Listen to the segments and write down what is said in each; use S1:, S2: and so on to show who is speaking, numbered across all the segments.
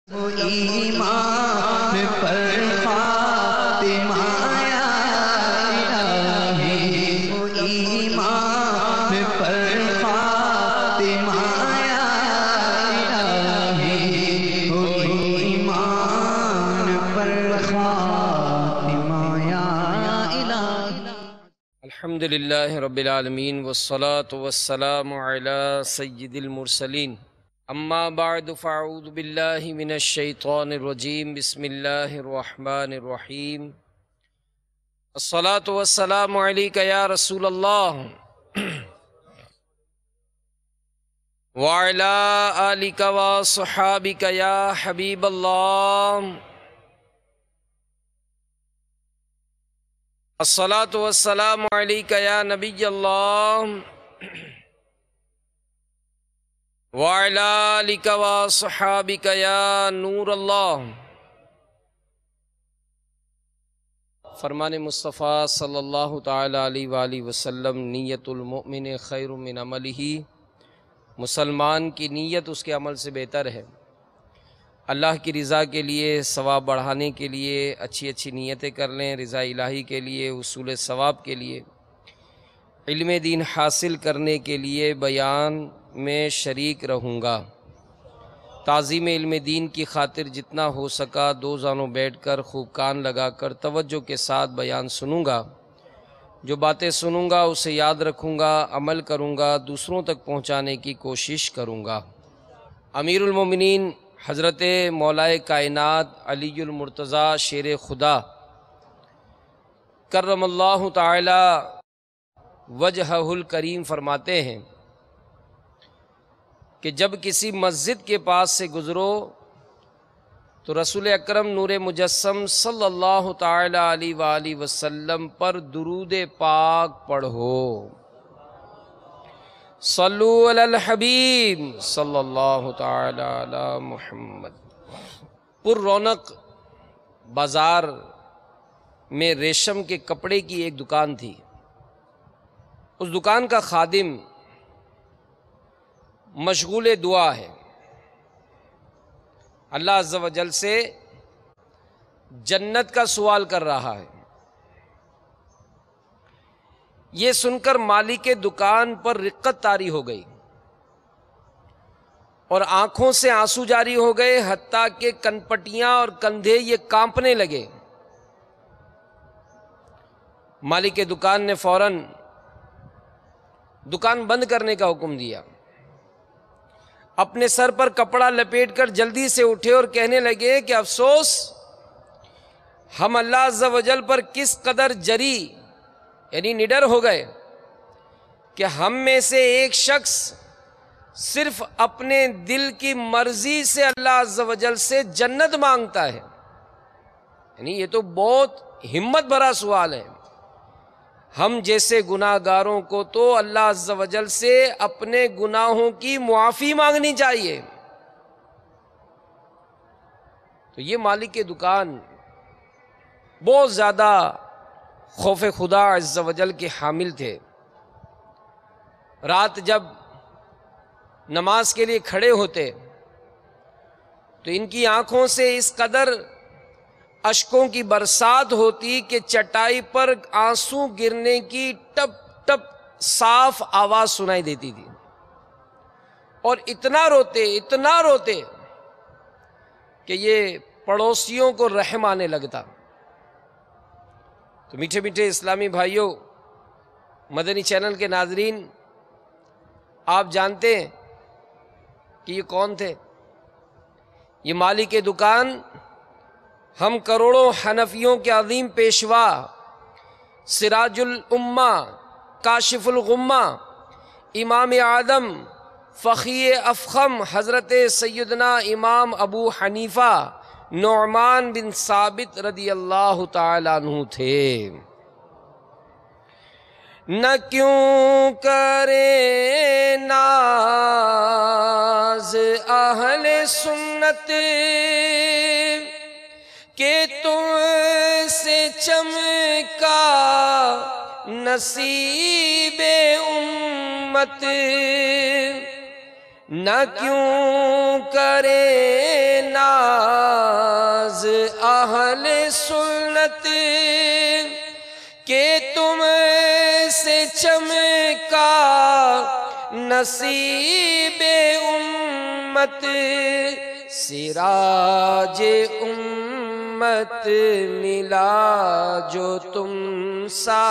S1: ایمان پر فاطمہ یا الہی، ایمان پر فاطمہ یا الہی، ایمان پر فاطمہ یا الہی۔
S2: الحمدللہ رب العالمین والصلاة والسلام علی سید المرسلین، اما بعد فاعوذ باللہ من الشیطان الرجیم، بسم اللہ الرحمن الرحیم۔ الصلاة والسلام علیک یا رسول اللہ وعلی آلک وصحابک یا حبیب اللہ۔ الصلاة والسلام علیک یا نبی اللہ وعلی آلک وصحابک یا نور اللہ۔ فرمان مصطفیٰ صلی اللہ تعالی علیہ وآلہ وسلم، نیت المؤمن خیر من عملہ، مسلمان کی نیت اس کے عمل سے بہتر ہے۔ اللہ کی رضا کے لیے، ثواب بڑھانے کے لیے اچھی اچھی نیتیں کر لیں، رضا الہی کے لیے، حصول ثواب کے لیے، علم دین حاصل کرنے کے لیے بیان میں شریک رہوں گا۔ تعظیم علم دین کی خاطر جتنا ہو سکا دو زانوں بیٹھ کر خوب کان لگا کر توجہ کے ساتھ بیان سنوں گا۔ جو باتیں سنوں گا اسے یاد رکھوں گا، عمل کروں گا، دوسروں تک پہنچانے کی کوشش کروں گا۔ امیر المومنین حضرت مولائے کائنات علی المرتضیٰ شیر خدا کرم اللہ تعالی وجہہ الکریم فرماتے ہیں کہ جب کسی مسجد کے پاس سے گزرو تو رسول اکرم نور مجسم صلی اللہ تعالی علیہ وآلہ وسلم پر درود پاک پڑھو۔ صلو علی الحبیب صلی اللہ تعالی علی محمد۔ پر رونق بازار میں ریشم کے کپڑے کی ایک دکان تھی۔ اس دکان کا خادم مشغول دعا ہے، اللہ عز و جل سے جنت کا سوال کر رہا ہے۔ یہ سن کر مالک دکان پر رقت طاری ہو گئی اور آنکھوں سے آنسو جاری ہو گئے، حتیٰ کہ کنپٹیاں اور کندھے یہ کانپنے لگے۔ مالک دکان نے فوراً دکان بند کرنے کا حکم دیا۔ اپنے سر پر کپڑا لپیٹ کر جلدی سے اٹھے اور کہنے لگے کہ افسوس، ہم اللہ عز و جل پر کس قدر جری یعنی نڈر ہو گئے کہ ہم میں سے ایک شخص صرف اپنے دل کی مرضی سے اللہ عز و جل سے جنت مانگتا ہے۔ یعنی یہ تو بہت ہمت بھرا سوال ہے۔ ہم جیسے گناہ گاروں کو تو اللہ عز و جل سے اپنے گناہوں کی معافی مانگنی چاہیے۔ تو یہ مالک کی دکان بہت زیادہ خوف خدا عز و جل کے حامل تھے۔ رات جب نماز کے لیے کھڑے ہوتے تو ان کی آنکھوں سے اس قدر اشکوں کی برسات ہوتی کہ چٹائی پر آنسو گرنے کی ٹپ ٹپ صاف آواز سنائی دیتی تھی، اور اتنا روتے کہ یہ پڑوسیوں کو رحم آنے لگتا۔ تو میٹھے میٹھے اسلامی بھائیوں، مدنی چینل کے ناظرین، آپ جانتے ہیں کہ یہ کون تھے؟ یہ مالک دکان، ہم کروڑوں حنفیوں کے عظیم پیشوا، سراج الامہ، کاشف الغمہ، امام اعظم، فقیہ افخم حضرت سیدنا امام ابو حنیفہ نعمان بن ثابت رضی اللہ تعالیٰ عنہ تھے۔ نہ کیوں کرے ناز اہل سنت کہ تم سے چمکا نصیب امت، نہ کیوں کرے ناز اہل سنت کہ تم سے چمکا نصیب امت، سراج امت ملا جو تم سا،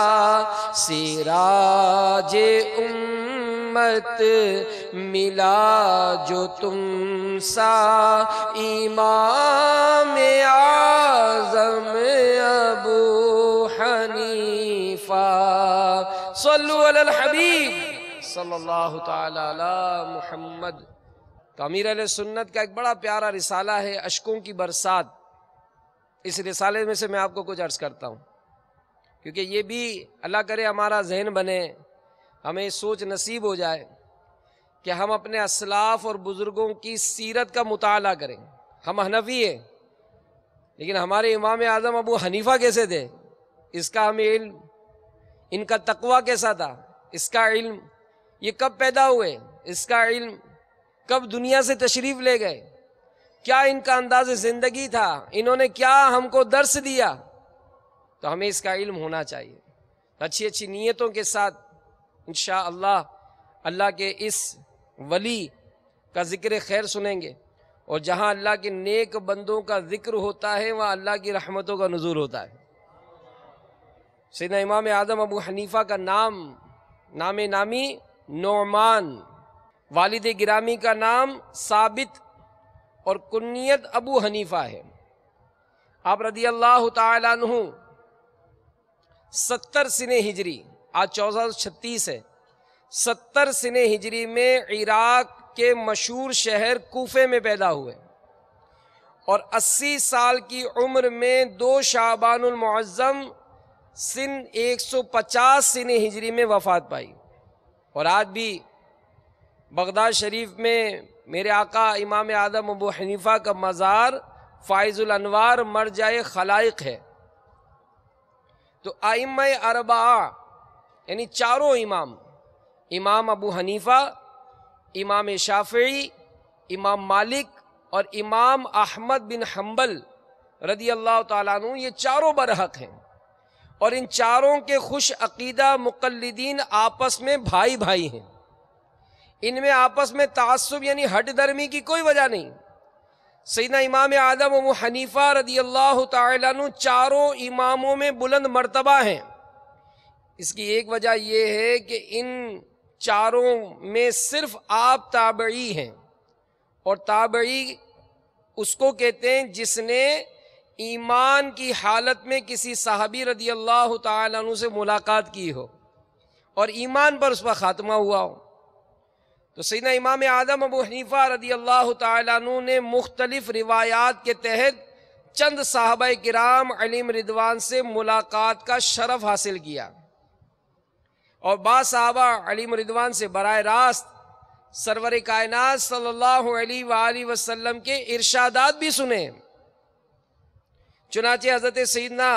S2: سراج امت ملا جو تم سا، امام اعظم ابو حنیفہ۔ صلو علی الحبیب صلی اللہ تعالی علی محمد۔ تو امیر اہل سنت کا ایک بڑا پیارا رسالہ ہے اشکوں کی برسات۔ اس رسالے میں سے میں آپ کو کچھ عرض کرتا ہوں، کیونکہ یہ بھی اللہ کرے ہمارا ذہن بنے، ہمیں سوچ نصیب ہو جائے کہ ہم اپنے اسلاف اور بزرگوں کی سیرت کا مطالعہ کریں۔ ہم حنفی ہیں، لیکن ہمارے امام اعظم ابو حنیفہ کیسے تھے، اس کا ہمیں علم، ان کا تقویٰ کیسا تھا، اس کا علم، یہ کب پیدا ہوئے، اس کا علم، کب دنیا سے تشریف لے گئے، کیا ان کا انداز زندگی تھا، انہوں نے کیا ہم کو درس دیا، تو ہمیں اس کا علم ہونا چاہیے۔ اچھی اچھی نیتوں کے ساتھ انشاءاللہ اللہ کے اس ولی کا ذکر خیر سنیں گے، اور جہاں اللہ کے نیک بندوں کا ذکر ہوتا ہے وہاں اللہ کی رحمتوں کا نزول ہوتا ہے۔ سیدنا امام اعظم ابو حنیفہ کا نام نامی نعمان، والد گرامی کا نام ثابت، اور کنیت ابو حنیفہ ہے۔ آپ رضی اللہ تعالی عنہ 70 سنِ ہجری، آج 1436 ہے، 70 سنِ ہجری میں عراق کے مشہور شہر کوفے میں پیدا ہوئے، اور 80 سال کی عمر میں 2 شعبان المعظم سن 150 سنِ ہجری میں وفات پائی۔ اور آج بھی بغداد شریف میں میرے آقا امام اعظم ابو حنیفہ کا مزار فائز الانوار مرجع خلائق ہے۔ تو ائمہ اربعہ یعنی چاروں امام، امام ابو حنیفہ، امام شافعی، امام مالک اور امام احمد بن حنبل رضی اللہ تعالیٰ عنہ، یہ چاروں برحق ہیں، اور ان چاروں کے خوش عقیدہ مقلدین آپس میں بھائی بھائی ہیں، ان میں آپس میں تعصب یعنی ہٹ درمی کی کوئی وجہ نہیں۔ سیدنا امام اعظم ابو حنیفہ رضی اللہ تعالیٰ عنہ چاروں اماموں میں بلند مرتبہ ہیں۔ اس کی ایک وجہ یہ ہے کہ ان چاروں میں صرف آپ تابعی ہیں، اور تابعی اس کو کہتے ہیں جس نے ایمان کی حالت میں کسی صحابی رضی اللہ تعالیٰ عنہ سے ملاقات کی ہو اور ایمان پر اس پر خاتمہ ہوا ہو۔ تو سیدنا امام اعظم ابو حنیفہ رضی اللہ تعالیٰ عنہ نے مختلف روایات کے تحت چند صحابہ کرام علیہم رضوان سے ملاقات کا شرف حاصل کیا، اور بعض صحابہ علیہم رضوان سے براہ راست سرور کائنات صلی اللہ علیہ وآلہ وسلم کے ارشادات بھی سنے۔ چنانچہ حضرت سیدنا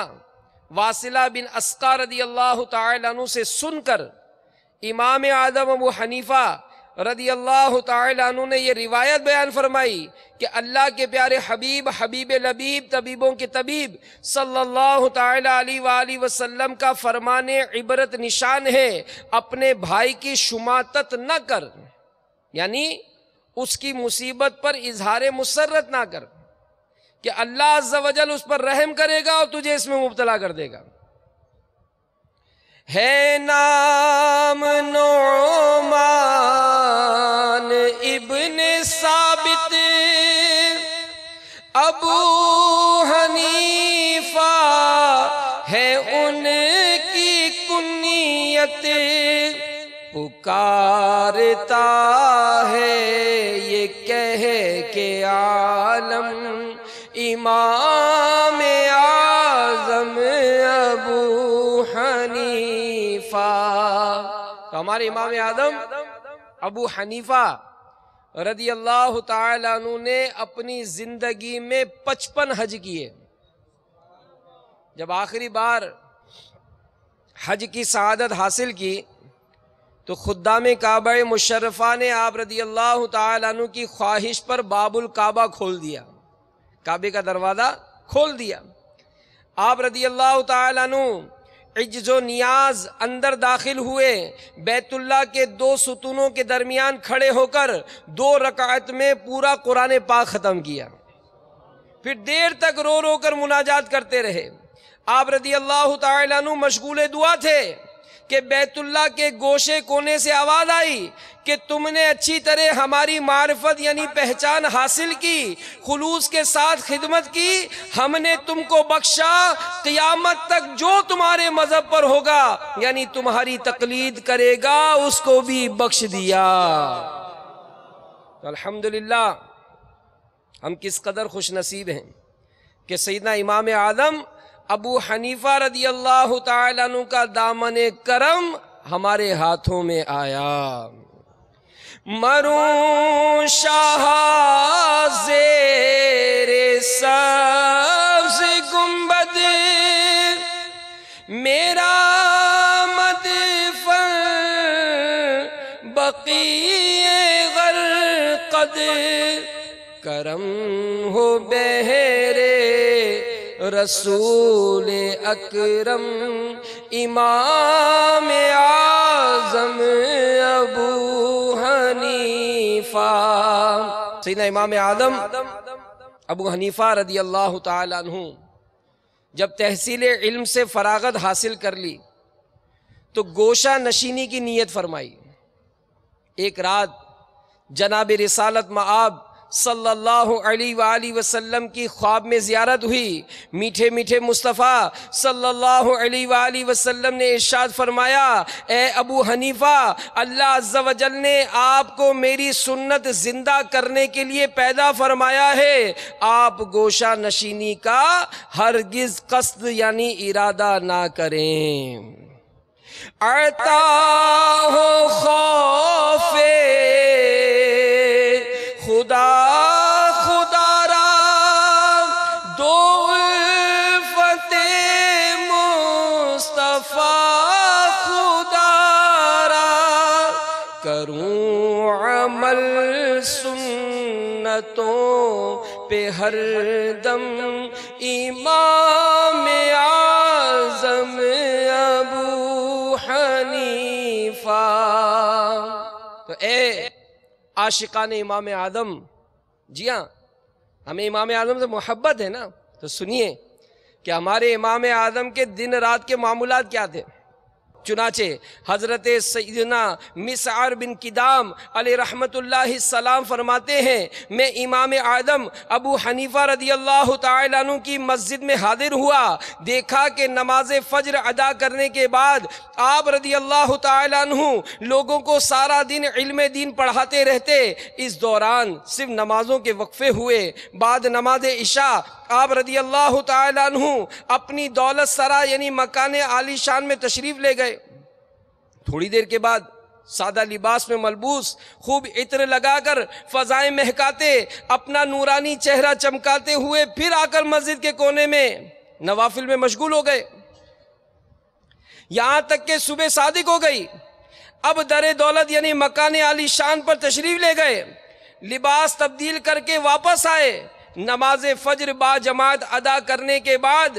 S2: واصلہ بن اسقا رضی اللہ تعالیٰ عنہ سے سن کر امام اعظم ابو حنیفہ رضی اللہ تعالیٰ عنہ نے یہ روایت بیان فرمائی کہ اللہ کے پیارے حبیب، حبیب لبیب، طبیبوں کے طبیب صلی اللہ تعالیٰ علیہ وآلہ وسلم کا فرمان عبرت نشان ہے، اپنے بھائی کی شماتت نہ کر، یعنی اس کی مصیبت پر اظہار مسرت نہ کر، کہ اللہ عز و جل اس پر رحم کرے گا اور تجھے اس میں مبتلا کر دے گا۔ ہے نام نعمان ابن ثابت ابو حنیفہ ہے ان کی کنیت، پکارتا ہے یہ کہہ کے عالم امام اعظم ابو حنیفہ۔ تو ہمارے امام اعظم ابو حنیفہ رضی اللہ تعالیٰ عنہ نے اپنی زندگی میں 55 حج کیے۔ جب آخری بار حج کی سعادت حاصل کی تو خدام کعبہ مشرفہ نے آپ رضی اللہ تعالیٰ عنہ کی خواہش پر باب الکعبہ کھول دیا، کعبے کا دروازہ کھول دیا۔ آپ رضی اللہ تعالیٰ عنہ عجز و نیاز اندر داخل ہوئے، بیت اللہ کے 2 ستونوں کے درمیان کھڑے ہو کر 2 رکعت میں پورا قرآن پاک ختم کیا، پھر دیر تک رو رو کر مناجات کرتے رہے۔ آپ رضی اللہ تعالیٰ عنہ مشغول دعا تھے کہ بیت اللہ کے گوشے کونے سے آواز آئی کہ تم نے اچھی طرح ہماری معرفت یعنی پہچان حاصل کی، خلوص کے ساتھ خدمت کی، ہم نے تم کو بخشا، قیامت تک جو تمہارے مذہب پر ہوگا یعنی تمہاری تقلید کرے گا اس کو بھی بخش دیا۔ الحمدللہ ہم کس قدر خوش نصیب ہیں کہ سیدنا امام اعظم ابو حنیفہ رضی اللہ تعالیٰ عنہ کا دامن کرم ہمارے ہاتھوں میں آیا۔ مروں شاہ زیر سبز گنبد میرا مدفن بقیع غرقد، کرم ہو بہرے رسول اکرم امام اعظم ابو حنیفہ۔ سیدنا امام اعظم ابو حنیفہ رضی اللہ تعالیٰ عنہ جب تحصیل علم سے فراغت حاصل کر لی تو گوشہ نشینی کی نیت فرمائی۔ ایک رات جناب رسالت مآب صلی اللہ علیہ وآلہ وسلم کی خواب میں زیارت ہوئی۔ میٹھے میٹھے مصطفیٰ صلی اللہ علیہ وآلہ وسلم نے ارشاد فرمایا، اے ابو حنیفہ، اللہ عز و جل نے آپ کو میری سنت زندہ کرنے کے لیے پیدا فرمایا ہے، آپ گوشہ نشینی کا ہرگز قصد یعنی ارادہ نہ کریں۔ عطا ہو خوف خدا خدا را دو الفت مصطفیٰ خدا را، کروں عمل سنتوں پہ ہر دم امام اعظم ابو حنیفہ۔ تو اے عاشقان امام اعظم، جی ہاں ہمیں امام اعظم سے محبت ہے نا، تو سنیے کہ ہمارے امام اعظم کے دن رات کے معمولات کیا تھے۔ چنانچہ حضرت سیدنا مسعر بن کدام علیہ رحمت اللہ السلام فرماتے ہیں، میں امام اعظم ابو حنیفہ رضی اللہ تعالیٰ عنہ کی مسجد میں حاضر ہوا، دیکھا کہ نماز فجر ادا کرنے کے بعد آپ رضی اللہ تعالیٰ عنہ لوگوں کو سارا دن علم دین پڑھاتے رہتے۔ اس دوران صرف نمازوں کے وقفے ہوئے، بعد نماز عشاء آپ رضی اللہ تعالیٰ عنہ اپنی دولت سرا یعنی مکان عالی شان میں تشریف لے گئے۔ تھوڑی دیر کے بعد سادہ لباس میں ملبوس، خوب عطر لگا کر فضائیں مہکاتے، اپنا نورانی چہرہ چمکاتے ہوئے پھر آ کر مسجد کے کونے میں نوافل میں مشغول ہو گئے، یہاں تک کہ صبح صادق ہو گئی۔ اب در دولت یعنی مکان عالی شان پر تشریف لے گئے، لباس تبدیل کر کے واپس آئے۔ نماز فجر با جماعت ادا کرنے کے بعد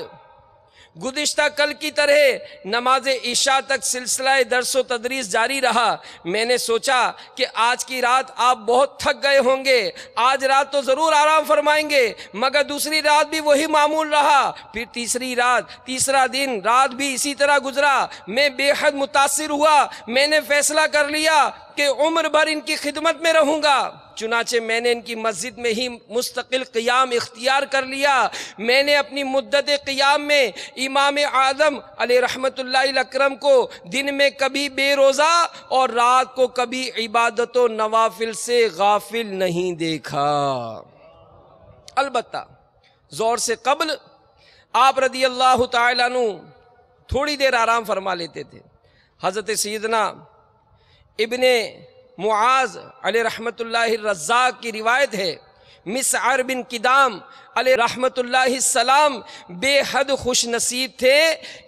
S2: گزشتہ کل کی طرح نماز عشاء تک سلسلہ درس و تدریس جاری رہا۔ میں نے سوچا کہ آج کی رات آپ بہت تھک گئے ہوں گے، آج رات تو ضرور آرام فرمائیں گے، مگر دوسری رات بھی وہی معمول رہا، پھر تیسری رات، تیسرا دن، رات بھی اسی طرح گزرا۔ میں بے حد متاثر ہوا، میں نے فیصلہ کر لیا کہ عمر بھر ان کی خدمت میں رہوں گا۔ چنانچہ میں نے ان کی مسجد میں ہی مستقل قیام اختیار کر لیا۔ میں نے اپنی مدت قیام میں امام اعظم علیہ رحمت اللہ الاکرم کو دن میں کبھی بے روزہ اور رات کو کبھی عبادت و نوافل سے غافل نہیں دیکھا۔ البتہ ظہر سے قبل آپ رضی اللہ تعالیٰ عنہ تھوڑی دیر آرام فرما لیتے تھے۔ حضرت سیدنا ابن معاذ علیہ رحمت اللہ الرزاق کی روایت ہے، مسعر بن کدام علیہ رحمت اللہ السلام بے حد خوش نصیب تھے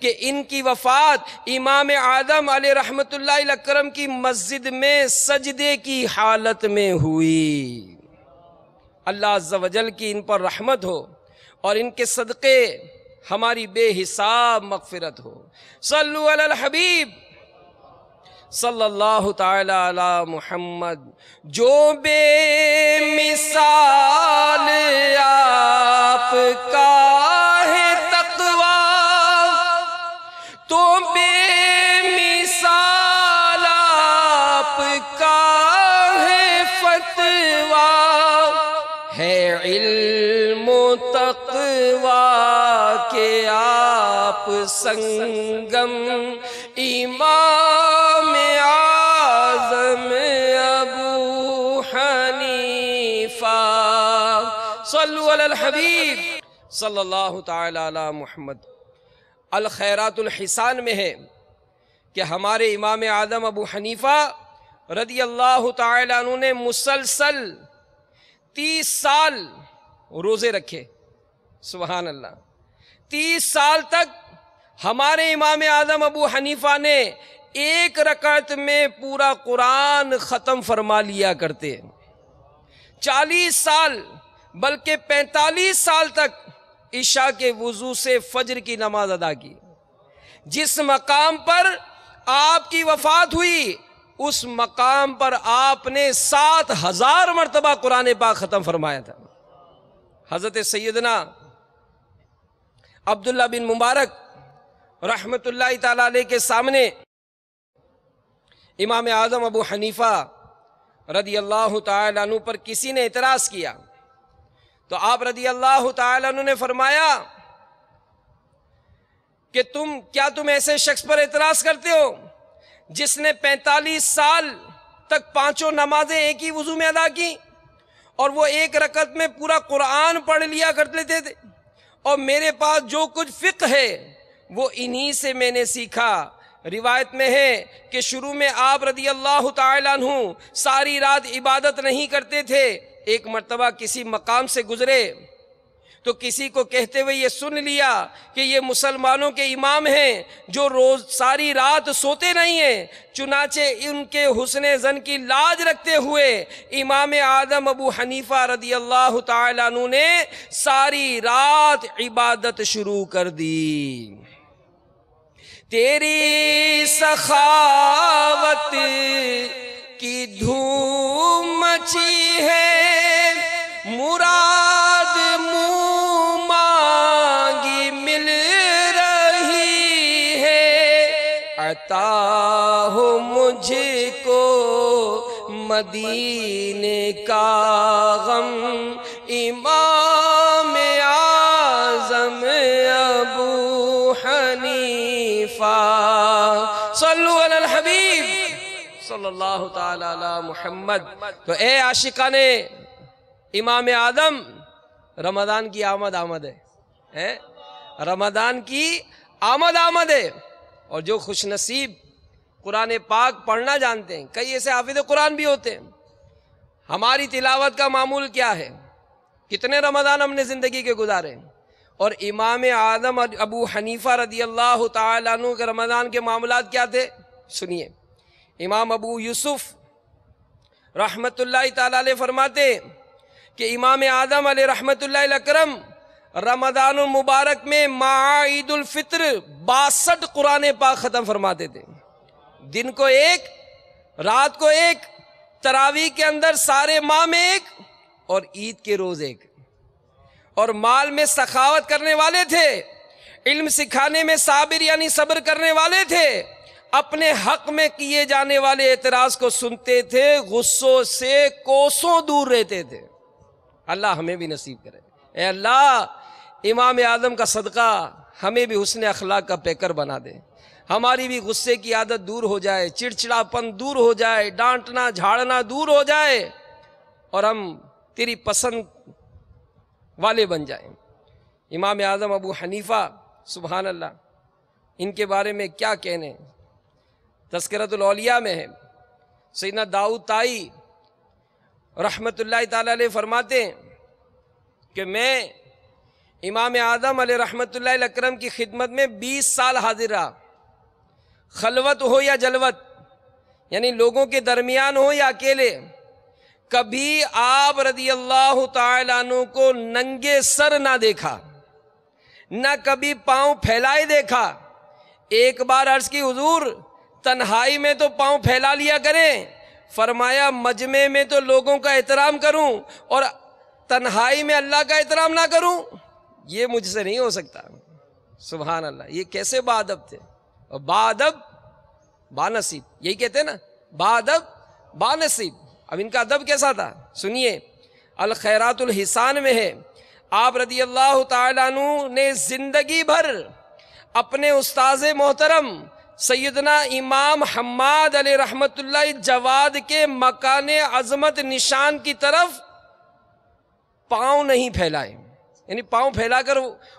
S2: کہ ان کی وفات امام اعظم علیہ رحمت اللہ الاکرم کی مسجد میں سجدے کی حالت میں ہوئی۔ اللہ عز و جل کی ان پر رحمت ہو اور ان کے صدقے ہماری بے حساب مغفرت ہو۔ صلو علی الحبیب صلی اللہ تعالی علی محمد۔ جو بے مثال آپ کا ہے تقویٰ، تو بے مثال آپ کا ہے فتویٰ، ہے علم و تقویٰ کہ آپ سنگم امام اعظم ابو حنیفہ۔ صلو علی الحبیب صلی اللہ تعالی علی محمد۔ الخیرات الحسان میں ہے کہ ہمارے امام اعظم ابو حنیفہ رضی اللہ تعالی عنہ نے مسلسل 30 سال روزے رکھے۔ سبحان اللہ، 30 سال تک ہمارے امام اعظم ابو حنیفہ نے ایک رکعت میں پورا قرآن ختم فرما لیا کرتے۔ 40 سال بلکہ 45 سال تک عشاء کے وضو سے فجر کی نماز ادا کی۔ جس مقام پر آپ کی وفات ہوئی اس مقام پر آپ نے 7000 مرتبہ قرآن پاک ختم فرمایا تھا۔ حضرت سیدنا عبداللہ بن مبارک رحمت اللہ تعالی علیہ کے سامنے امام اعظم ابو حنیفہ رضی اللہ تعالی عنہ پر کسی نے اعتراض کیا تو آپ رضی اللہ تعالی عنہ نے فرمایا کہ تم ایسے شخص پر اعتراض کرتے ہو جس نے 45 سال تک 5 نمازیں ایک ہی وضو میں ادا کی اور وہ ایک رکعت میں پورا قرآن پڑھ لیا کرتے تھے، اور میرے پاس جو کچھ فقہ ہے وہ انہی سے میں نے سیکھا۔ روایت میں ہے کہ شروع میں آپ رضی اللہ تعالیٰ عنہ ساری رات عبادت نہیں کرتے تھے۔ ایک مرتبہ کسی مقام سے گزرے تو کسی کو کہتے ہوئے یہ سن لیا کہ یہ مسلمانوں کے امام ہیں جو روز ساری رات سوتے نہیں ہیں۔ چنانچہ ان کے حسن ظن کی لاج رکھتے ہوئے امام اعظم ابو حنیفہ رضی اللہ تعالیٰ عنہ نے ساری رات عبادت شروع کر دی۔ تیری سخاوت کی دھوم مچی ہے، مراد منہ مانگی مل رہی ہے، عطا ہو مجھ کو مدینے کا غم، امام اعظم ابو حنیفہ۔ صلو علی الحبیب صلی اللہ تعالی علی محمد۔ تو اے عاشقان امام اعظم، رمضان کی آمد ہے، رمضان کی آمد ہے، اور جو خوش نصیب قرآن پاک پڑھنا جانتے ہیں، کئی ایسے حافظ قرآن بھی ہوتے ہیں۔ ہماری تلاوت کا معمول کیا ہے؟ کتنے رمضان ہم نے زندگی کے گزارے، اور امام اعظم ابو حنیفہ رضی اللہ تعالیٰ عنہ کے رمضان کے معاملات کیا تھے؟ سنیے، امام ابو یوسف رحمت اللہ تعالیٰ علیہ فرماتے کہ امام اعظم علیہ رحمت اللہ الاکرم رمضان المبارک میں مع عید الفطر 62 قرآن پاک ختم فرماتے تھے۔ دن کو ایک، رات کو ایک، تراویح کے اندر سارے ماہ میں ایک، اور عید کے روز ایک۔ اور مال میں سخاوت کرنے والے تھے، علم سکھانے میں صابر یعنی صبر کرنے والے تھے، اپنے حق میں کیے جانے والے اعتراض کو سنتے تھے، غصوں سے کوسوں دور رہتے تھے۔ اللہ ہمیں بھی نصیب کرے۔ اے اللہ، امام اعظم کا صدقہ ہمیں بھی حسن اخلاق کا پیکر بنا دے، ہماری بھی غصے کی عادت دور ہو جائے، چڑچڑاپن دور ہو جائے، ڈانٹنا جھاڑنا دور ہو جائے، اور ہم تیری پسند والے بن جائیں۔ امام اعظم ابو حنیفہ، سبحان اللہ، ان کے بارے میں کیا کہنے۔ تذکرۃ الاولیاء میں ہے، سیدنا داؤد طائی رحمت اللہ تعالی علیہ فرماتے ہیں کہ میں امام اعظم علیہ رحمۃ اللہ اکرم کی خدمت میں 20 سال حاضر رہا، خلوت ہو یا جلوت، یعنی لوگوں کے درمیان ہو یا اکیلے، کبھی آپ رضی اللہ تعالیٰ عنہ کو ننگے سر نہ دیکھا، نہ کبھی پاؤں پھیلائے دیکھا۔ ایک بار عرض کی حضور تنہائی میں تو پاؤں پھیلا لیا کریں، فرمایا مجمع میں تو لوگوں کا احترام کروں اور تنہائی میں اللہ کا احترام نہ کروں، یہ مجھ سے نہیں ہو سکتا۔ سبحان اللہ، یہ کیسے باادب تھے، اور باادب بانصیب، یہی کہتے ہیں نا، باادب بانصیب۔ اب ان کا ادب کیسا تھا سنیے، الخیرات الحسان میں ہے، آپ رضی اللہ تعالیٰ عنہ نے زندگی بھر اپنے استاذ محترم سیدنا امام حماد علیہ رحمت اللہ جواد کے مکان عظمت نشان کی طرف پاؤں نہیں پھیلائے، یعنی پاؤں پھیلا کر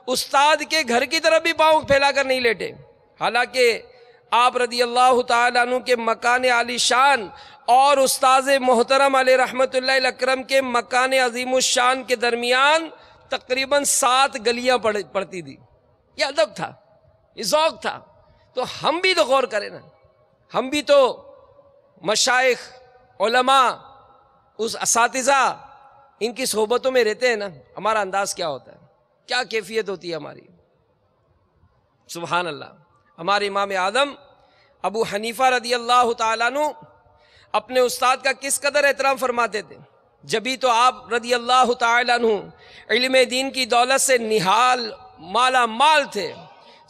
S2: استاد کے گھر کی طرف بھی پاؤں پھیلا کر نہیں لیٹے، حالانکہ آپ رضی اللہ تعالیٰ عنہ کے مکان عالی شان اور استاذ محترم علیہ رحمت اللہ اکرم کے مکان عظیم الشان کے درمیان تقریباً 7 گلیاں پڑتی تھی۔ یہ ادب تھا، یہ ذوق تھا۔ تو ہم بھی تو غور کریں نا، ہم بھی تو مشائخ، علماء، اس اساتذہ، ان کی صحبتوں میں رہتے ہیں نا، ہمارا انداز کیا ہوتا ہے، کیا کیفیت ہوتی ہے ہماری۔ سبحان اللہ، ہمارے امام اعظم ابو حنیفہ رضی اللہ تعالیٰ عنہ اپنے استاد کا کس قدر احترام فرماتے تھے، جبھی تو آپ رضی اللہ تعالیٰ عنہ علم دین کی دولت سے نہال مالا مال تھے۔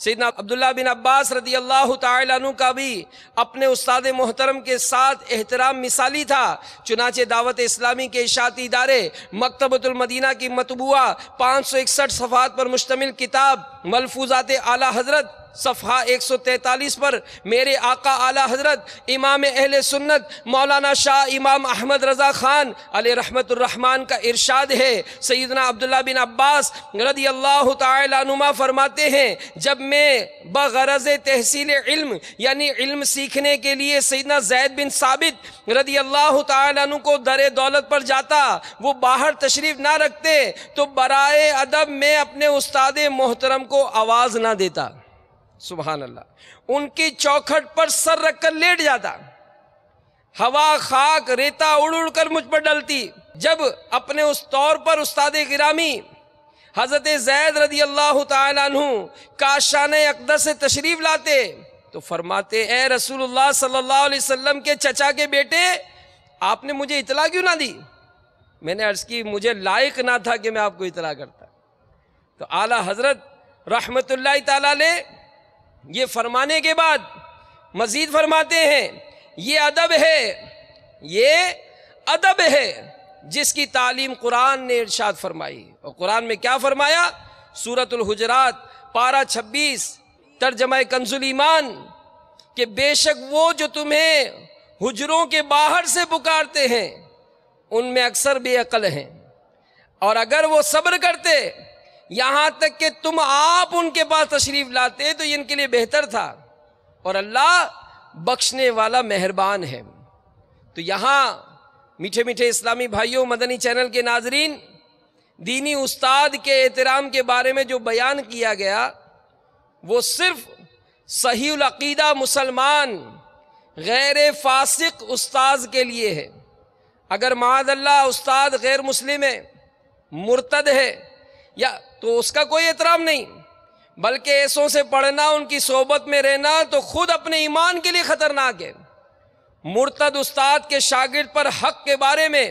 S2: سیدنا عبداللہ بن عباس رضی اللہ تعالیٰ عنہ کا بھی اپنے استاد محترم کے ساتھ احترام مثالی تھا، چنانچہ دعوت اسلامی کے اشاعتی ادارے مکتبۃ المدینہ کی مطبوعہ 561 صفحات پر مشتمل کتاب ملفوظات اعلیٰ حضرت صفحہ 143 پر میرے آقا اعلیٰ حضرت امام اہل سنت مولانا شاہ امام احمد رضا خان علیہ رحمت الرحمن کا ارشاد ہے۔ سیدنا عبداللہ بن عباس رضی اللہ تعالیٰ عنہما فرماتے ہیں، جب میں بغرض تحصیل علم یعنی علم سیکھنے کے لیے سیدنا زید بن ثابت رضی اللہ تعالیٰ عنہ کو در دولت پر جاتا، وہ باہر تشریف نہ رکھتے تو برائے ادب میں اپنے استاد محترم کو آواز نہ دیتا۔ سبحان اللہ، ان کی چوکھٹ پر سر رکھ کر لیٹ جاتا، ہوا خاک ریتا اڑ اڑ کر مجھ پر ڈلتی۔ جب اپنے اس طور پر استاد گرامی حضرت زید رضی اللہ تعالیٰ عنہ کاشان اقدس سے تشریف لاتے تو فرماتے، اے رسول اللہ صلی اللہ علیہ وسلم کے چچا کے بیٹے، آپ نے مجھے اطلاع کیوں نہ دی؟ میں نے عرض کی مجھے لائق نہ تھا کہ میں آپ کو اطلاع کرتا۔ تو اعلیٰ حضرت رحمت اللہ تعالیٰ علیہ یہ فرمانے کے بعد مزید فرماتے ہیں، یہ ادب ہے، یہ ادب ہے جس کی تعلیم قرآن نے ارشاد فرمائی۔ اور قرآن میں کیا فرمایا؟ سورۃ الحجرات پارہ 26 ترجمہ کنز الایمان، کہ بے شک وہ جو تمہیں حجروں کے باہر سے پکارتے ہیں ان میں اکثر بے عقل ہیں، اور اگر وہ صبر کرتے یہاں تک کہ تم آپ ان کے پاس تشریف لاتے تو یہ ان کے لیے بہتر تھا، اور اللہ بخشنے والا مہربان ہے۔ تو یہاں میٹھے میٹھے اسلامی بھائیوں، مدنی چینل کے ناظرین، دینی استاد کے احترام کے بارے میں جو بیان کیا گیا وہ صرف صحیح العقیدہ مسلمان غیر فاسق استاذ کے لیے ہے۔ اگر معاذ اللہ استاد غیر مسلم ہے، مرتد ہے، یا تو اس کا کوئی احترام نہیں، بلکہ ایسوں سے پڑھنا، ان کی صحبت میں رہنا تو خود اپنے ایمان کے لیے خطرناک ہے۔ مرتد استاد کے شاگرد پر حق کے بارے میں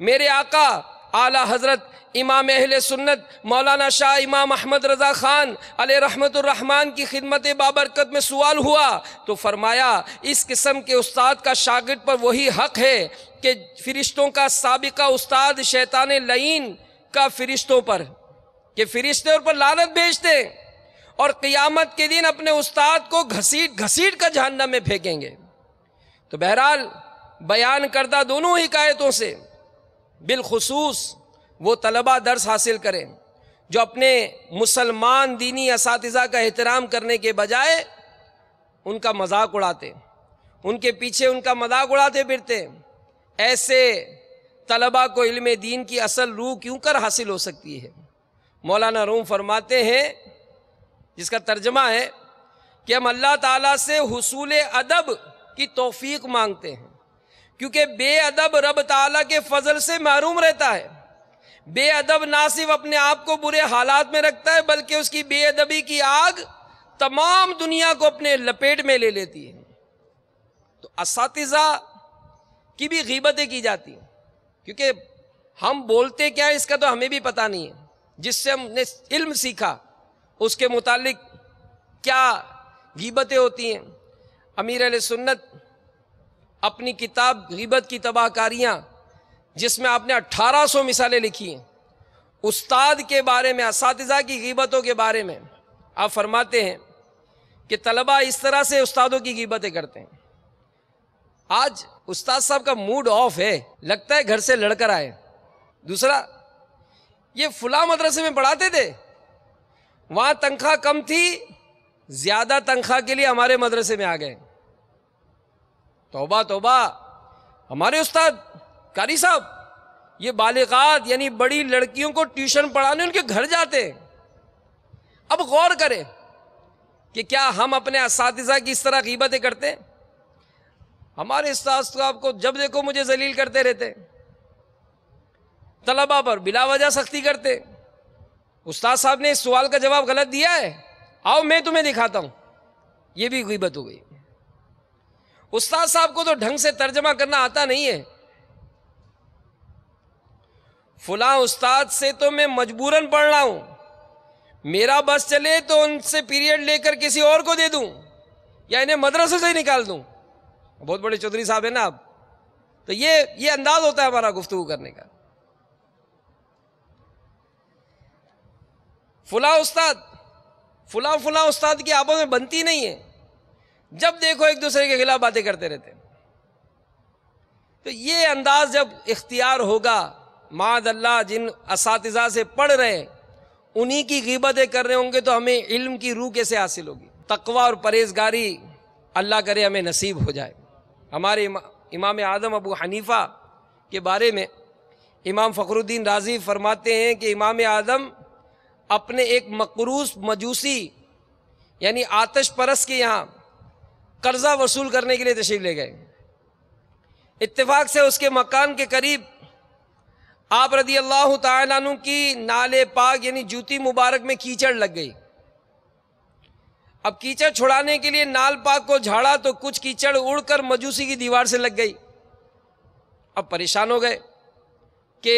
S2: میرے آقا اعلیٰ حضرت امام اہل سنت مولانا شاہ امام احمد رضا خان علیہ رحمت الرحمن کی خدمت بابرکت میں سوال ہوا تو فرمایا، اس قسم کے استاد کا شاگرد پر وہی حق ہے کہ فرشتوں کا سابقہ استاد شیطان لعین کا فرشتوں پر، کہ فرشتے ان پر لعنت بھیجتے اور قیامت کے دن اپنے استاد کو گھسیٹ گھسیٹ کر جہنم میں پھینکیں گے۔ تو بہرحال بیان کردہ دونوں حکایتوں سے بالخصوص وہ طلبہ درس حاصل کریں جو اپنے مسلمان دینی اساتذہ کا احترام کرنے کے بجائے ان کا مذاق اڑاتے، ان کے پیچھے ان کا مذاق اڑاتے پھرتے، ایسے طلبہ کو علم دین کی اصل روح کیوں کر حاصل ہو سکتی ہے۔ مولانا روم فرماتے ہیں، جس کا ترجمہ ہے کہ ہم اللہ تعالیٰ سے حصول ادب کی توفیق مانگتے ہیں، کیونکہ بے ادب رب تعالیٰ کے فضل سے محروم رہتا ہے۔ بے ادب نہ صرف اپنے آپ کو برے حالات میں رکھتا ہے، بلکہ اس کی بے ادبی کی آگ تمام دنیا کو اپنے لپیٹ میں لے لیتی ہے۔ تو اساتذہ کی بھی غیبتیں کی جاتی ہیں، کیونکہ ہم بولتے کیا ہے اس کا تو ہمیں بھی پتہ نہیں ہے۔ جس سے ہم نے علم سیکھا اس کے متعلق کیا غیبتیں ہوتی ہیں۔ امیر اہل سنت اپنی کتاب غیبت کی تباہ کاریاں، جس میں آپ نے 1800 مثالیں لکھی ہیں استاد کے بارے میں، اساتذہ کی غیبتوں کے بارے میں، آپ فرماتے ہیں کہ طلبہ اس طرح سے استادوں کی غیبتیں کرتے ہیں۔ آج استاد صاحب کا موڈ آف ہے، لگتا ہے گھر سے لڑ کر آئے۔ دوسرا، یہ فلاں مدرسے میں پڑھاتے تھے، وہاں تنخواہ کم تھی، زیادہ تنخواہ کے لیے ہمارے مدرسے میں آ گئے۔ توبہ توبہ، ہمارے استاد قاری صاحب یہ بالغات یعنی بڑی لڑکیوں کو ٹیوشن پڑھانے ان کے گھر جاتے ہیں۔ اب غور کریں کہ کیا ہم اپنے اساتذہ کی اس طرح غیبتیں کرتے ہیں؟ ہمارے استاد صاحب کو جب دیکھو مجھے ذلیل کرتے رہتے، طلبہ پر بلا وجہ سختی کرتے۔ استاد صاحب نے اس سوال کا جواب غلط دیا ہے، آؤ میں تمہیں دکھاتا ہوں، یہ بھی غیبت ہو گئی۔ استاد صاحب کو تو ڈھنگ سے ترجمہ کرنا آتا نہیں ہے، فلاں استاد سے تو میں مجبوراً پڑھ رہا ہوں، میرا بس چلے تو ان سے پیریڈ لے کر کسی اور کو دے دوں یا انہیں مدرسے سے ہی نکال دوں۔ بہت بڑے چودھری صاحب ہیں نا آپ، تو یہ انداز ہوتا ہے ہمارا گفتگو کرنے کا۔ فلاں استاد فلاں استاد کی آپس میں بنتی نہیں ہے، جب دیکھو ایک دوسرے کے خلاف باتیں کرتے رہتے ہیں۔ تو یہ انداز جب اختیار ہوگا، معاذ اللہ جن اساتذہ سے پڑھ رہے ہیں انہی کی غیبتیں کر رہے ہوں گے، تو ہمیں علم کی روح کیسے حاصل ہوگی؟ تقوی اور پرہیزگاری اللہ کرے ہمیں نصیب ہو جائے۔ ہمارے امام اعظم ابو حنیفہ کے بارے میں امام فخر الدین رازی فرماتے ہیں کہ امام اعظم اپنے ایک مقروض مجوسی یعنی آتش پرست کے یہاں قرضہ وصول کرنے کے لیے تشریف لے گئے۔ اتفاق سے اس کے مکان کے قریب آپ رضی اللہ تعالیٰ عنہ کی نال پاک یعنی جوتی مبارک میں کیچڑ لگ گئی۔ اب کیچڑ چھڑانے کے لیے نال پاک کو جھاڑا تو کچھ کیچڑ اڑ کر مجوسی کی دیوار سے لگ گئی۔ اب پریشان ہو گئے کہ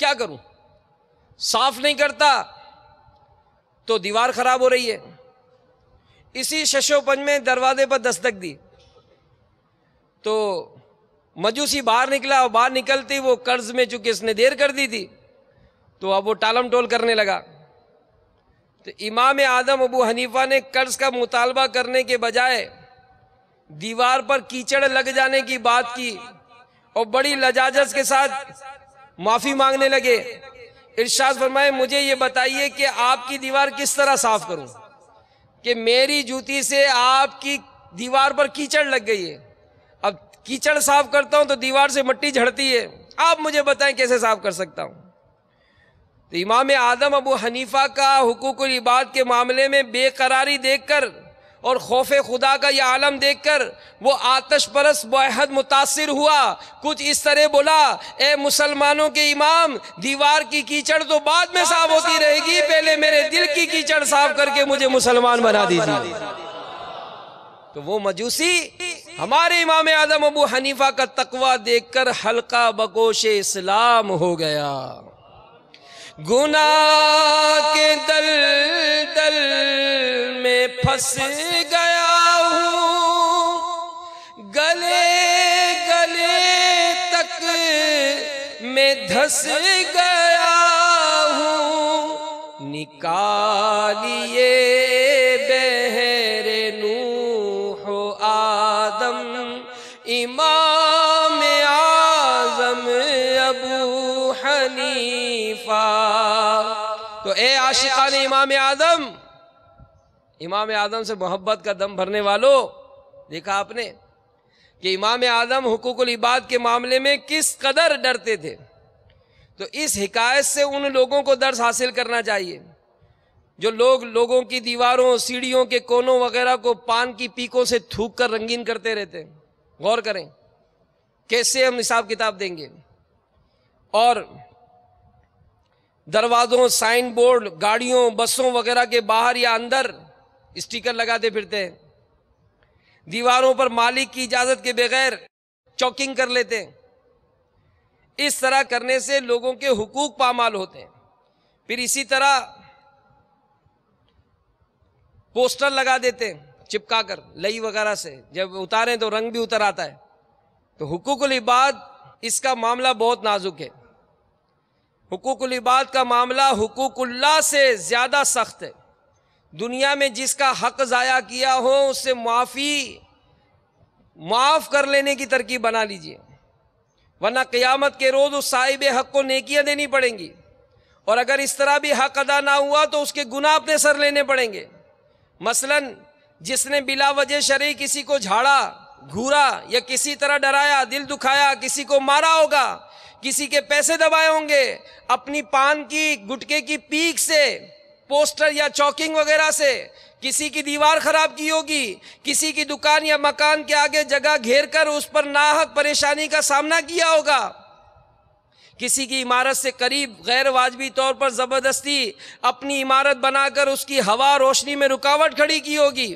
S2: کیا کروں، صاف نہیں کرتا تو دیوار خراب ہو رہی ہے۔ اسی شش و پنج میں دروازے پر دستک دی تو مجوسی باہر نکلا، اور باہر نکلتی وہ قرض میں چونکہ اس نے دیر کر دی تھی تو اب وہ ٹالم ٹول کرنے لگا۔ تو امام اعظم ابو حنیفہ نے قرض کا مطالبہ کرنے کے بجائے دیوار پر کیچڑ لگ جانے کی بات کی اور بڑی لجاجت کے ساتھ معافی مانگنے لگے۔ ارشاد فرمائے مجھے یہ بتائیے کہ آپ کی دیوار کس طرح صاف کروں کہ میری جوتی سے آپ کی دیوار پر کیچڑ لگ گئی ہے، اب کیچڑ صاف کرتا ہوں تو دیوار سے مٹی جھڑتی ہے، آپ مجھے بتائیں کیسے صاف کر سکتا ہوں؟ تو امام اعظم ابو حنیفہ کا حقوق العباد کے معاملے میں بے قراری دیکھ کر اور خوف خدا کا یہ عالم دیکھ کر وہ آتش پرست بہت متاثر ہوا، کچھ اس طرح بولا، اے مسلمانوں کے امام، دیوار کی کیچڑ تو بعد میں صاف ہوتی رہے گی، پہلے میرے دل کی کیچڑ صاف کر کے مجھے مسلمان بنا دیجیے۔ تو وہ مجوسی ہمارے امام اعظم ابو حنیفہ کا تقوی دیکھ کر حلقہ بگوش اسلام ہو گیا۔ گناہ کے دلدل میں پھنس گیا ہوں، گلے گلے تک میں دھس گیا ہوں، نکالیے بحر نوح و آدم امام اعظم ابو حنیفہ۔ تو اے عاشقان امام اعظم سے محبت کا دم بھرنے والو، دیکھا آپ نے کہ امام اعظم حقوق العباد کے معاملے میں کس قدر ڈرتے تھے. تو اس حکایت سے ان لوگوں کو درس حاصل کرنا چاہیے جو لوگوں کی دیواروں سیڑھیوں کے کونوں وغیرہ کو پان کی پیکوں سے تھوک کر رنگین کرتے رہتے ہیں. غور کریں کیسے ہم حساب کتاب دیں گے. اور دروازوں سائن بورڈ گاڑیوں بسوں وغیرہ کے باہر یا اندر اسٹیکر لگاتے پھرتے ہیں. دیواروں پر مالک کی اجازت کے بغیر چوکنگ کر لیتے ہیں. اس طرح کرنے سے لوگوں کے حقوق پامال ہوتے ہیں. پھر اسی طرح پوسٹر لگا دیتے ہیں چپکا کر لئی وغیرہ سے، جب اتاریں تو رنگ بھی اتر آتا ہے. تو حقوق العباد اس کا معاملہ بہت نازک ہے. حقوق العباد کا معاملہ حقوق اللہ سے زیادہ سخت ہے. دنیا میں جس کا حق ضائع کیا ہو اس سے معاف کر لینے کی ترکیب بنا لیجئے، ورنہ قیامت کے روز اس صاحب حق کو نیکیاں دینی پڑیں گی، اور اگر اس طرح بھی حق ادا نہ ہوا تو اس کے گناہ اپنے سر لینے پڑیں گے. مثلا جس نے بلا وجہ شرعی کسی کو جھاڑا گھورا یا کسی طرح ڈرایا دل دکھایا، کسی کو مارا ہوگا، کسی کے پیسے دبائے ہوں گے، اپنی پان کی گٹکے کی پیک سے پوسٹر یا چوکنگ وغیرہ سے کسی کی دیوار خراب کی ہوگی، کسی کی دکان یا مکان کے آگے جگہ گھیر کر اس پر ناحق پریشانی کا سامنا کیا ہوگا، کسی کی عمارت سے قریب غیر واجبی طور پر زبردستی اپنی عمارت بنا کر اس کی ہوا روشنی میں رکاوٹ کھڑی کی ہوگی،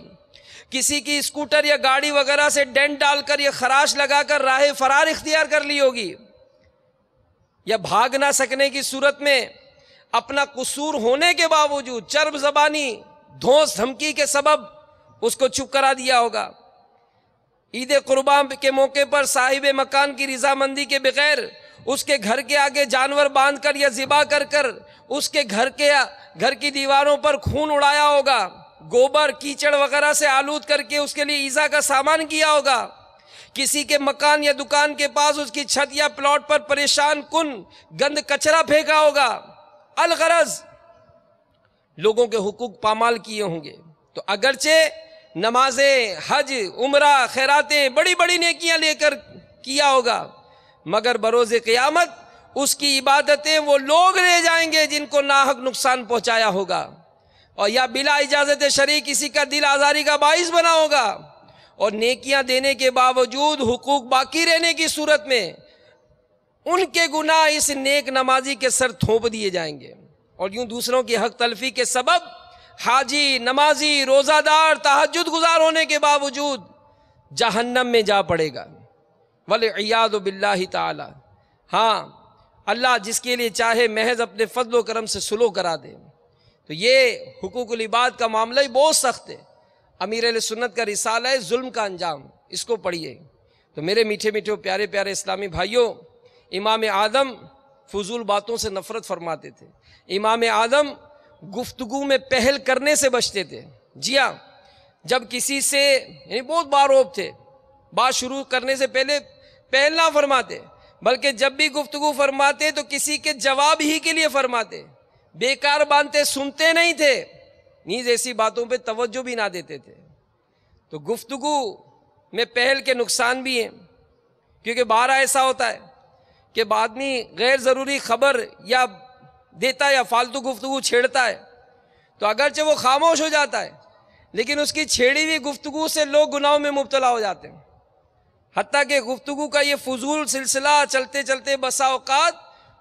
S2: کسی کی اسکوٹر یا گاڑی وغیرہ سے ڈینٹ ڈال کر یا خراش لگا کر راہ فرار اختیار کر لی ہوگی، یا بھاگ نہ سکنے کی صورت میں اپنا قصور ہونے کے باوجود چرب زبانی دھونس دھمکی کے سبب اس کو چپ کرا دیا ہوگا. عید قربان کے موقع پر صاحب مکان کی رضامندی کے بغیر اس کے گھر کے آگے جانور باندھ کر یا ذبح کر کر اس کے گھر کی دیواروں پر خون اڑایا ہوگا، گوبر کیچڑ وغیرہ سے آلود کر کے اس کے لیے ایذا کا سامان کیا ہوگا، کسی کے مکان یا دکان کے پاس اس کی چھت یا پلاٹ پر پریشان کن گند کچرا پھینکا ہوگا. الغرض لوگوں کے حقوق پامال کیے ہوں گے. تو اگرچہ نمازیں حج عمرہ خیراتیں بڑی بڑی نیکیاں لے کر کیا ہوگا، مگر بروز قیامت اس کی عبادتیں وہ لوگ لے جائیں گے جن کو ناحق نقصان پہنچایا ہوگا، اور یا بلا اجازت شرعی کسی کا دل آزاری کا باعث بنا ہوگا، اور نیکیاں دینے کے باوجود حقوق باقی رہنے کی صورت میں ان کے گناہ اس نیک نمازی کے سر تھوپ دیے جائیں گے، اور یوں دوسروں کی حق تلفی کے سبب حاجی نمازی روزہ دار تہجد گزار ہونے کے باوجود جہنم میں جا پڑے گا والعیاذ باللہ تعالی. ہاں اللہ جس کے لیے چاہے محض اپنے فضل و کرم سے سلو کرا دے. تو یہ حقوق العباد کا معاملہ ہی بہت سخت ہے. امیر اہل سنت کا رسالہ ہے ظلم کا انجام، اس کو پڑھیے. تو میرے میٹھے میٹھے پیارے پیارے اسلامی بھائیوں، امام اعظم فضول باتوں سے نفرت فرماتے تھے. امام اعظم گفتگو میں پہل کرنے سے بچتے تھے. جی ہاں، جب کسی سے یعنی بہت باروب تھے، بات شروع کرنے سے پہلے پہل نہ فرماتے، بلکہ جب بھی گفتگو فرماتے تو کسی کے جواب ہی کے لیے فرماتے، بیکار بانتے سنتے نہیں تھے، نیز ایسی باتوں پہ توجہ بھی نہ دیتے تھے. تو گفتگو میں پہل کے نقصان بھی ہیں، کیونکہ بارہ ایسا ہوتا ہے کہ آدمی غیر ضروری خبر یا دیتا ہے یا فالتو گفتگو چھیڑتا ہے، تو اگرچہ وہ خاموش ہو جاتا ہے لیکن اس کی چھیڑی ہوئی گفتگو سے لوگ گناہوں میں مبتلا ہو جاتے ہیں. حتیٰ کہ گفتگو کا یہ فضول سلسلہ چلتے چلتے بسا اوقات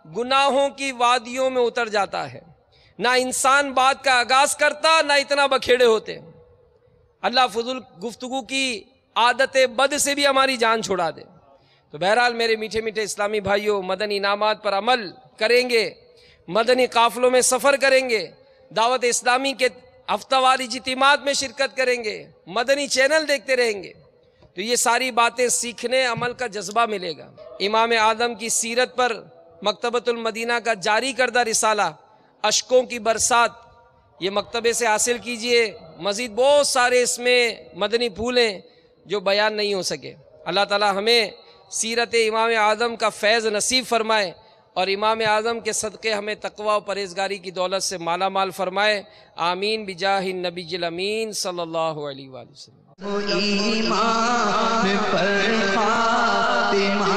S2: گناہوں کی وادیوں میں اتر جاتا ہے. نہ انسان بات کا آغاز کرتا، نہ اتنا بکھیڑے ہوتے. اللہ فضول گفتگو کی عادت بد سے بھی ہماری جان چھڑا دے. تو بہرحال میرے میٹھے میٹھے اسلامی بھائیوں، مدنی انعامات پر عمل کریں گے، مدنی قافلوں میں سفر کریں گے، دعوت اسلامی کے ہفتہ واری اجتماعات میں شرکت کریں گے، مدنی چینل دیکھتے رہیں گے، تو یہ ساری باتیں سیکھنے عمل کا جذبہ ملے گا. امام اعظم کی سیرت پر مکتبۃ المدینہ کا جاری کردہ رسالہ اشکوں کی برسات، یہ مکتبے سے حاصل کیجئے. مزید بہت سارے اس میں مدنی پھول ہیں جو بیان نہیں ہو سکے. اللہ تعالی ہمیں سیرت امام اعظم کا فیض نصیب فرمائے. اور امام اعظم کے صدقے ہمیں تقوی و پرہیزگاری کی دولت سے مالا مال فرمائے، آمین بجاہ النبی الامین صلی اللہ علیہ وآلہ وسلم۔
S1: ایمان پر خاتمہ